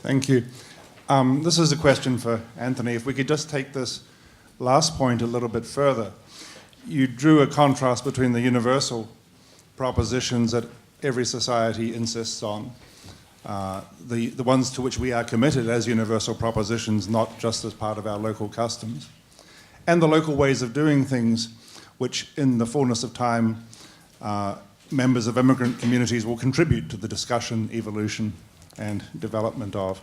Thank you. This is a question for Anthony. If we could just take this last point a little bit further. You drew a contrast between the universal propositions that every society insists on, the ones to which we are committed as universal propositions, not just as part of our local customs, and the local ways of doing things, which in the fullness of time, members of immigrant communities will contribute to the discussion, evolution, and development of.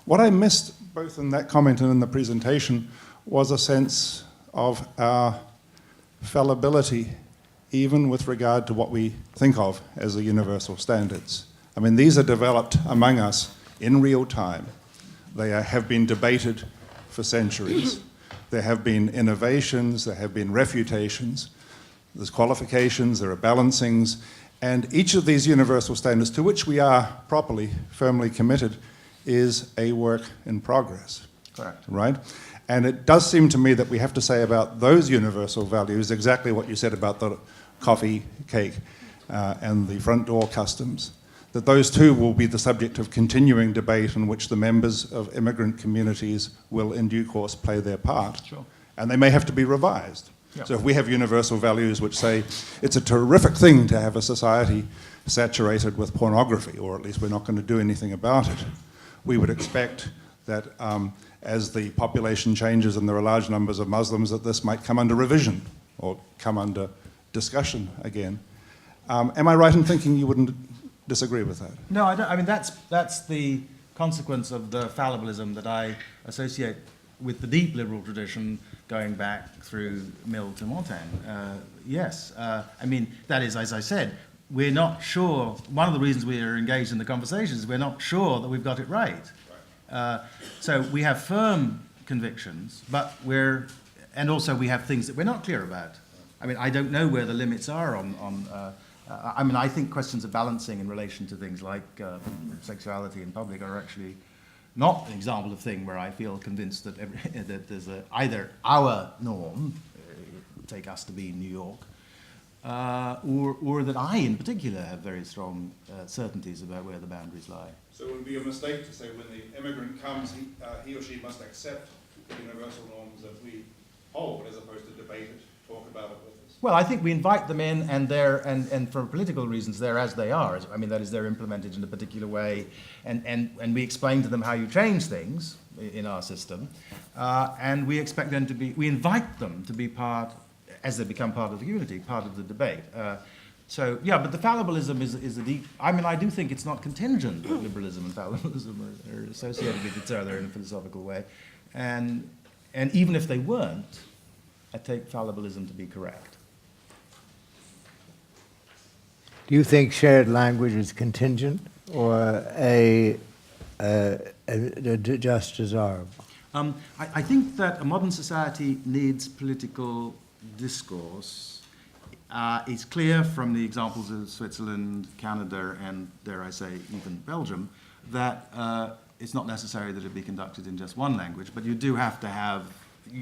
What I missed, both in that comment and in the presentation, was a sense of our fallibility, even with regard to what we think of as the universal standards. I mean, these are developed among us in real time. They have been debated for centuries. There have been innovations, there have been refutations, there's qualifications, there are balancings, and each of these universal standards, to which we are properly, firmly committed, is a work in progress. Correct. Right? And it does seem to me that we have to say about those universal values exactly what you said about the coffee cake and the front door customs, that those two will be the subject of continuing debate in which the members of immigrant communities will in due course play their part. Sure. And they may have to be revised. Yeah. So if we have universal values which say it's a terrific thing to have a society saturated with pornography, or at least we're not going to do anything about it, we would expect that as the population changes and there are large numbers of Muslims, that this might come under revision or come under discussion again. Am I right in thinking you wouldn't disagree with that? No, I don't. I mean, that's the consequence of the fallibilism that I associate with the deep liberal tradition going back through Mill to Montaigne. Yes. I mean, that is, as I said, we're not sure. One of the reasons we are engaged in the conversation is we're not sure that we've got it right. So we have firm convictions, but and also we have things that we're not clear about. I mean, I don't know where the limits are I mean, I think questions of balancing in relation to things like sexuality in public are actually not an example of thing where I feel convinced that, that there's either our norm, take us to be New York, or that I in particular have very strong certainties about where the boundaries lie. So it would be a mistake to say when the immigrant comes, he or she must accept the universal norms that we hold, as opposed to debate it, talk about it with us. Well, I think we invite them in, and for political reasons, they're as they are. I mean, that is, they're implemented in a particular way, and we explain to them how you change things in our system, and we expect them to be, we invite them to be part, as they become part of the community, part of the debate. So, yeah, but the fallibilism is a deep, I mean, I do think it's not contingent that liberalism and fallibilism are associated with each other in a philosophical way, and even if they weren't, I take fallibilism to be correct. Do you think shared language is contingent or just desirable? I think that a modern society needs political discourse. It's clear from the examples of Switzerland, Canada, and, dare I say, even Belgium, that it's not necessary that it be conducted in just one language, but you do have to have,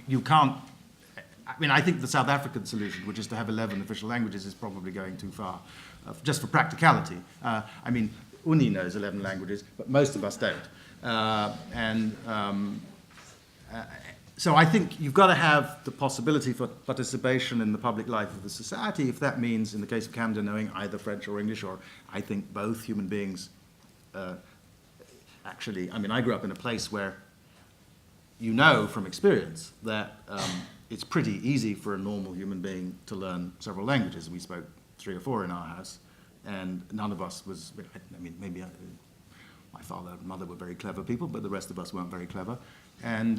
you can't, I mean, I think the South African solution, which is to have 11 official languages, is probably going too far, just for practicality. I mean, Unni knows 11 languages, but most of us don't. So I think you've got to have the possibility for participation in the public life of the society, if that means, in the case of Canada, knowing either French or English, or I think both human beings. Actually, I mean, I grew up in a place where you know from experience that it's pretty easy for a normal human being to learn several languages. We spoke 3 or 4 in our house, and none of us was, I mean, maybe my father and mother were very clever people, but the rest of us weren't very clever. And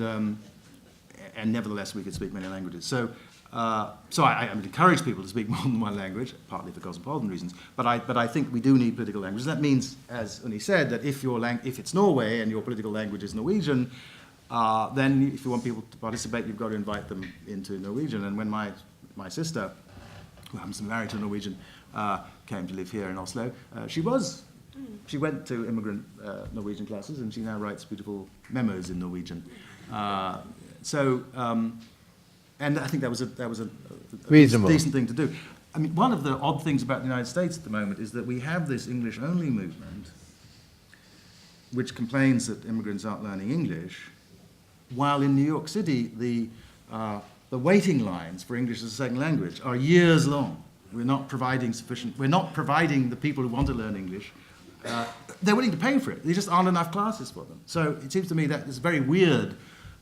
nevertheless, we could speak many languages. So I would encourage people to speak more than one language, partly for cosmopolitan reasons. But I think we do need political languages. That means, as Unni said, that if it's Norway and your political language is Norwegian, then if you want people to participate, you've got to invite them into Norwegian. And when my sister, who happens to be married to a Norwegian, came to live here in Oslo, she went to immigrant Norwegian classes, and she now writes beautiful memos in Norwegian. And I think that was a reasonable, decent thing to do. I mean, one of the odd things about the United States at the moment is that we have this English-only movement, which complains that immigrants aren't learning English, while in New York City the waiting lines for English as a second language are years long. We're not providing the people who want to learn English. They're willing to pay for it. There just aren't enough classes for them. So it seems to me that it's very weird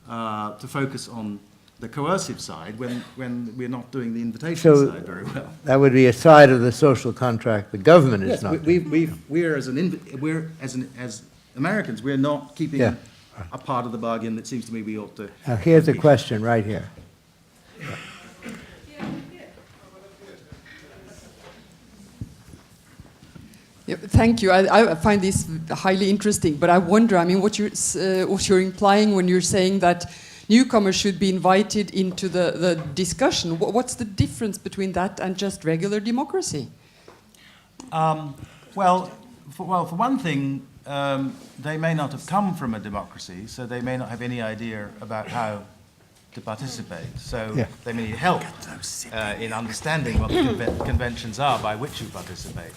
to focus on the coercive side when we're not doing the invitation side very well. That would be a side of the social contract the government is Yes, not. we're as Americans, we're not keeping Yeah. a part of the bargain that seems to me we ought to. Now, here's a question right here. Yeah, thank you. I find this highly interesting, but I wonder, I mean, what you're implying when you're saying that newcomers should be invited into the discussion. What's the difference between that and just regular democracy? Well, for one thing, they may not have come from a democracy, so they may not have any idea about how to participate. So Yeah. they may need help in understanding what the conventions are by which you participate.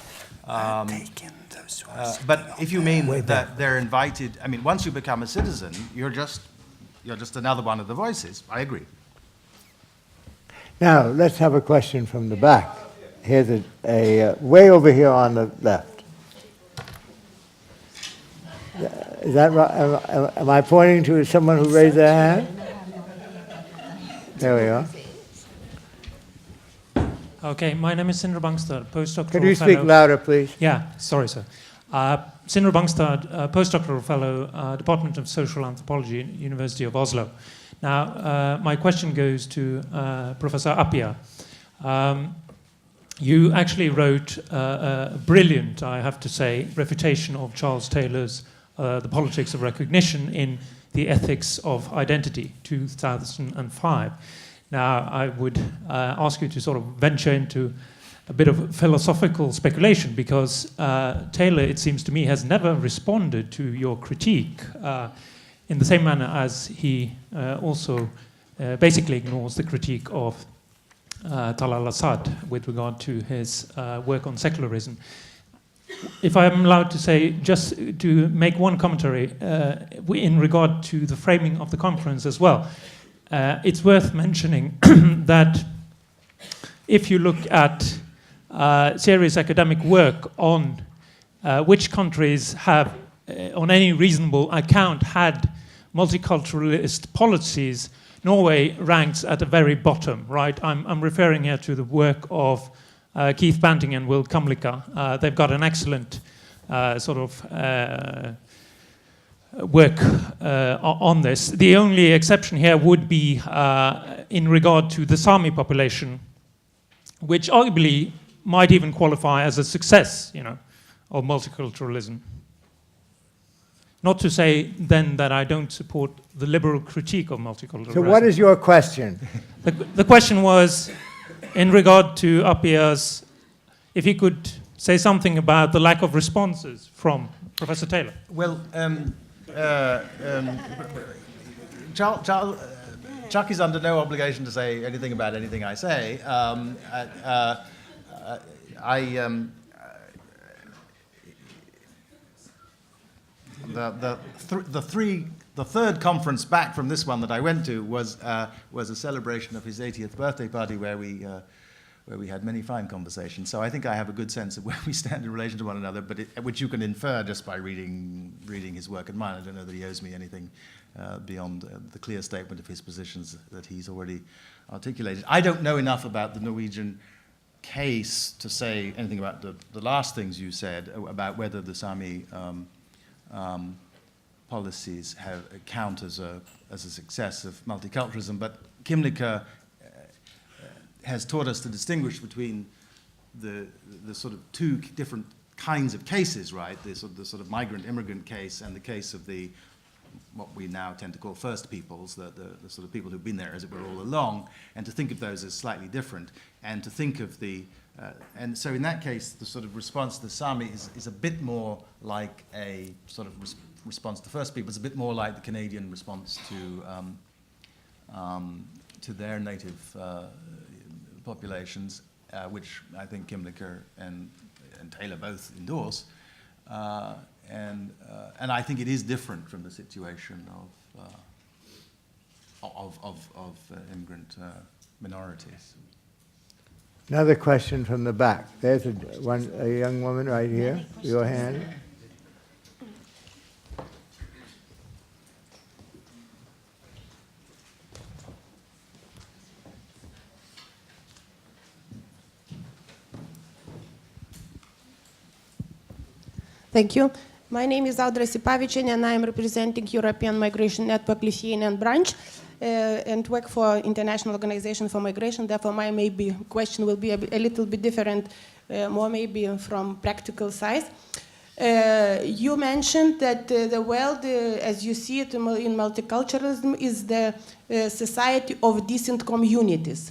But if you mean that they're invited, I mean, once you become a citizen, you're just another one of the voices. I agree. Now, let's have a question from the back. Here's a way over here on the left. Is that right? Am I pointing to someone who raised their hand? There we are. Okay, my name is Sindre Bangstad, postdoctoral Could you fellow. speak louder, please? Yeah, sorry, sir. Sindre Bangstad, postdoctoral fellow, Department of Social Anthropology, University of Oslo. Now, my question goes to Professor Appiah. You actually wrote a brilliant, I have to say, refutation of Charles Taylor's The Politics of Recognition in The Ethics of Identity, 2005. Now, I would ask you to sort of venture into a bit of philosophical speculation, because Taylor, it seems to me, has never responded to your critique in the same manner as he also basically ignores the critique of Talal al-Assad with regard to his work on secularism. If I'm allowed to say, just to make one commentary in regard to the framing of the conference as well, it's worth mentioning that if you look at serious academic work on which countries have, on any reasonable account, had multiculturalist policies, Norway ranks at the very bottom, right? I'm referring here to the work of Keith Banting and Will Kumlicka. They've got an excellent sort of work on this. The only exception here would be in regard to the Sami population, which arguably might even qualify as a success, you know, of multiculturalism. Not to say then that I don't support the liberal critique of multiculturalism. So what is your question? The question was, in regard to Appiah's, if he could say something about the lack of responses from Professor Taylor. Well, Chuck is under no obligation to say anything about anything I say. The third conference back from this one that I went to was a celebration of his 80th birthday party where we had many fine conversations. So I think I have a good sense of where we stand in relation to one another, but which you can infer just by reading his work and mine. I don't know that he owes me anything beyond the clear statement of his positions that he's already articulated. I don't know enough about the Norwegian case to say anything about the last things you said about whether the Sami policies count as a success of multiculturalism, but Kumlicka has taught us to distinguish between the sort of two different kinds of cases, right? The sort of migrant-immigrant case and the case of what we now tend to call first peoples, the sort of people who've been there, as it were, all along, and to think of those as slightly different, and to think of and so in that case, the sort of response to the Sami is a bit more like a sort of response to first peoples, a bit more like the Canadian response to their native populations, which I think Kumlicka and Taylor both endorse. I think it is different from the situation of immigrant minorities. Another question from the back. There's a young woman right here. Your hand. Thank you. My name is Audra Sipavicin, and I am representing European Migration Network Lithuanian branch and work for International Organization for Migration. Therefore, my maybe question will be a little bit different, more maybe from practical side. You mentioned that the world, as you see it in multiculturalism, is the society of decent communities.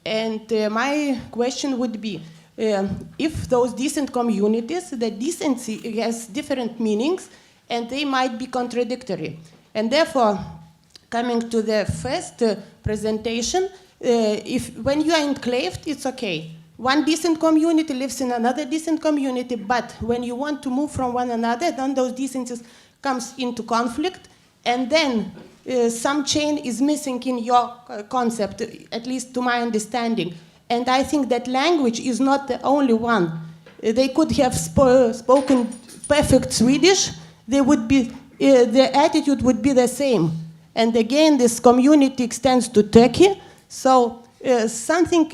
And my question would be, if those decent communities, the decency has different meanings and they might be contradictory. And therefore, coming to the first presentation, when you are enclaved, it's okay. One decent community lives in another decent community, but when you want to move from one another, then those decencies comes into conflict, and then some chain is missing in your concept, at least to my understanding. And I think that language is not the only one. They could have spoken perfect Swedish. They would be, their attitude would be the same. And again, this community extends to Turkey. So something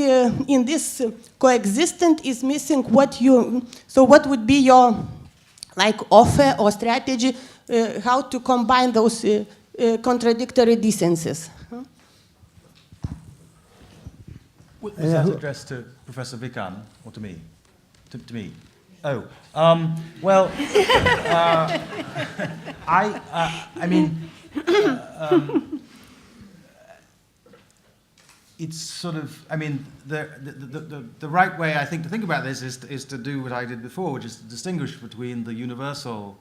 in this coexistence is missing. So what would be your offer or strategy how to combine those contradictory decencies? Was that addressed to Professor Wikan or to me? To me. Oh, well, I mean, it's sort of, I mean, the right way I think to think about this is to do what I did before, which is to distinguish between the universal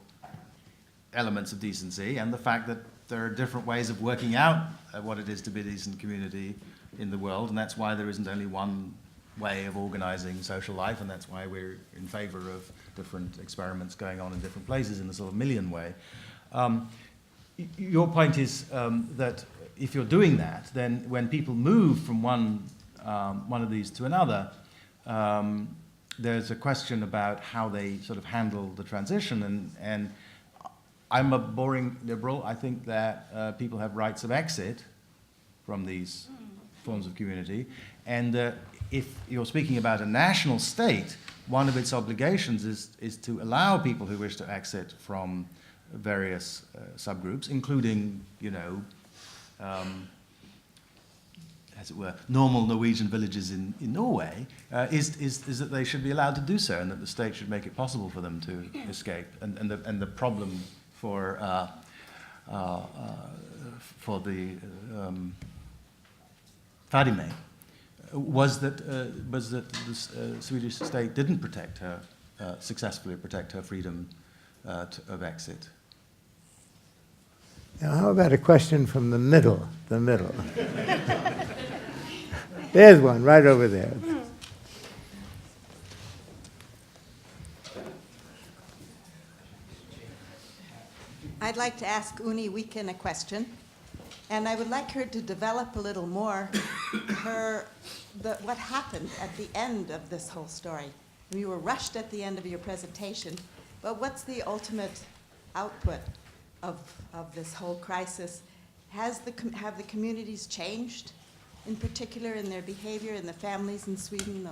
elements of decency and the fact that there are different ways of working out what it is to be a decent community in the world, and that's why there isn't only one way of organizing social life, and that's why we're in favor of different experiments going on in different places in a sort of million way. Your point is that if you're doing that, then when people move from one of these to another, there's a question about how they sort of handle the transition, and I'm a boring liberal. I think that people have rights of exit from these forms of community, and if you're speaking about a national state, one of its obligations is to allow people who wish to exit from various subgroups, including, you know, as it were, normal Norwegian villages in Norway, is that they should be allowed to do so, and that the state should make it possible for them to escape. And the problem for the Fadime was that the Swedish state didn't protect her, successfully protect her freedom of exit. Now, how about a question from the middle? The middle. There's one right over there. I'd like to ask Unni Wikan a question, and I would like her to develop a little more what happened at the end of this whole story. We were rushed at the end of your presentation, but what's the ultimate output of this whole crisis? Have the communities changed, in particular in their behavior, in the families in Sweden?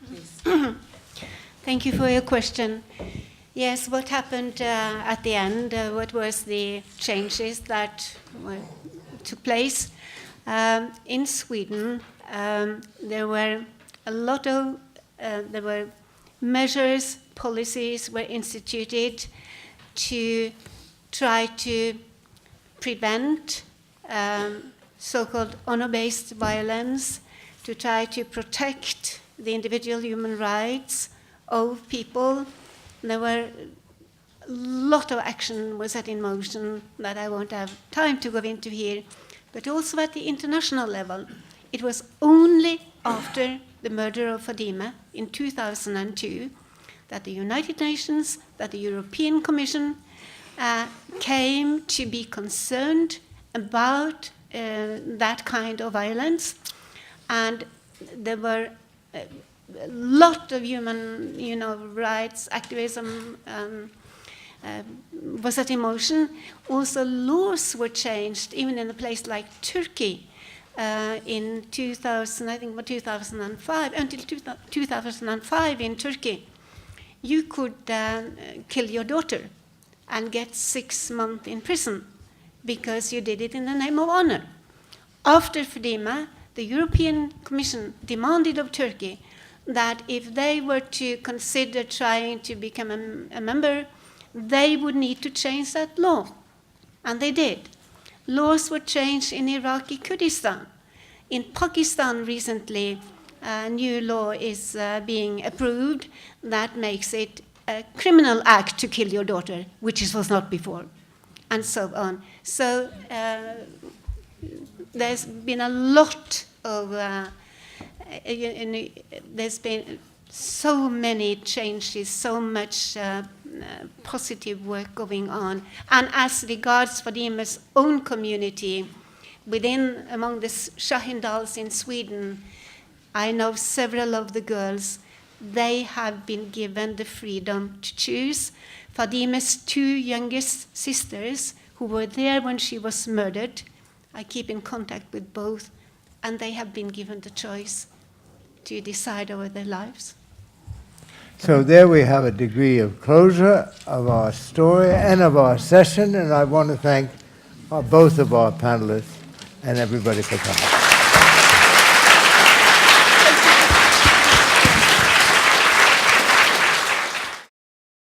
Please. Thank you for your question. Yes, what happened at the end? What was the changes that took place? In Sweden, there were a lot of there were measures, policies were instituted to try to prevent so-called honor-based violence, to try to protect the individual human rights of people. There were a lot of action was set in motion that I won't have time to go into here, but also at the international level. It was only after the murder of Fadime in 2002 that the United Nations, that the European Commission came to be concerned about that kind of violence. And there were a lot of human, rights activism was at emotion. Also, laws were changed, even in a place like Turkey, in 2005. Until 2005 in Turkey, you could kill your daughter and get 6 months in prison because you did it in the name of honor. After Fadima, the European Commission demanded of Turkey that if they were to consider trying to become a member, they would need to change that law. And they did. Laws were changed in Iraqi Kurdistan. In Pakistan recently, a new law is being approved that makes it a criminal act to kill your daughter, which it was not before, and so on. So there's been a lot of, there's been so many changes, so much positive work going on. And as regards Fadima's own community, among the Shahindals in Sweden, I know several of the girls, they have been given the freedom to choose. Fadima's 2 youngest sisters, who were there when she was murdered, I keep in contact with both, and they have been given the choice to decide over their lives. So there we have a degree of closure of our story and of our session, and I want to thank both of our panelists and everybody for coming.